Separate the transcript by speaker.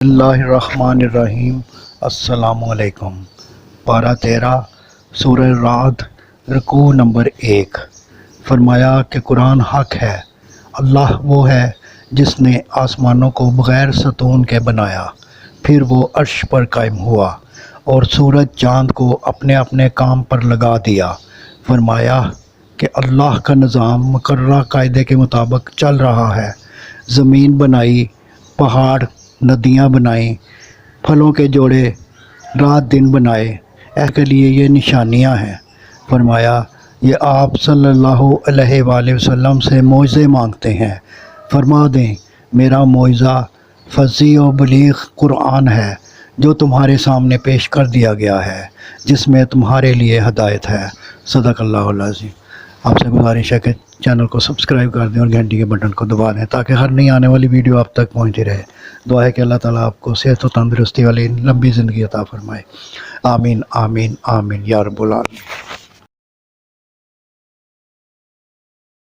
Speaker 1: اللہ الرحمن الرحیم۔ السلام علیکم۔ پارہ 13 سورہ رعد رکوع نمبر 1۔ فرمایا کہ قرآن حق ہے۔ اللہ وہ ہے جس نے آسمانوں کو بغیر ستون کے بنایا، پھر وہ عرش پر قائم ہوا اور سورج چاند کو اپنے اپنے کام پر لگا دیا۔ فرمایا کہ اللہ کا نظام مقررہ قاعدے کے مطابق چل رہا ہے۔ زمین بنائی، پہاڑ، ندیاں بنائیں، پھلوں کے جوڑے، رات دن بنائے، اس کے لیے یہ نشانیاں ہیں۔ فرمایا یہ آپ صلی اللہ علیہ وآلہ وسلم سے معجزے مانگتے ہیں، فرما دیں میرا معجزہ فصیح و بلیغ قرآن ہے جو تمہارے سامنے پیش کر دیا گیا ہے، جس میں تمہارے لیے ہدایت ہے۔ صدق اللہ العظیم۔ آپ سے گزارش ہے کہ چینل کو سبسکرائب کر دیں اور گھنٹی کے بٹن کو دبا دیں تاکہ ہر نئی آنے والی ویڈیو آپ تک پہنچتی رہے۔ دعا ہے کہ اللہ تعالیٰ آپ کو صحت و تندرستی والی لمبی زندگی عطا فرمائے۔ آمین آمین آمین یا رب العالمین۔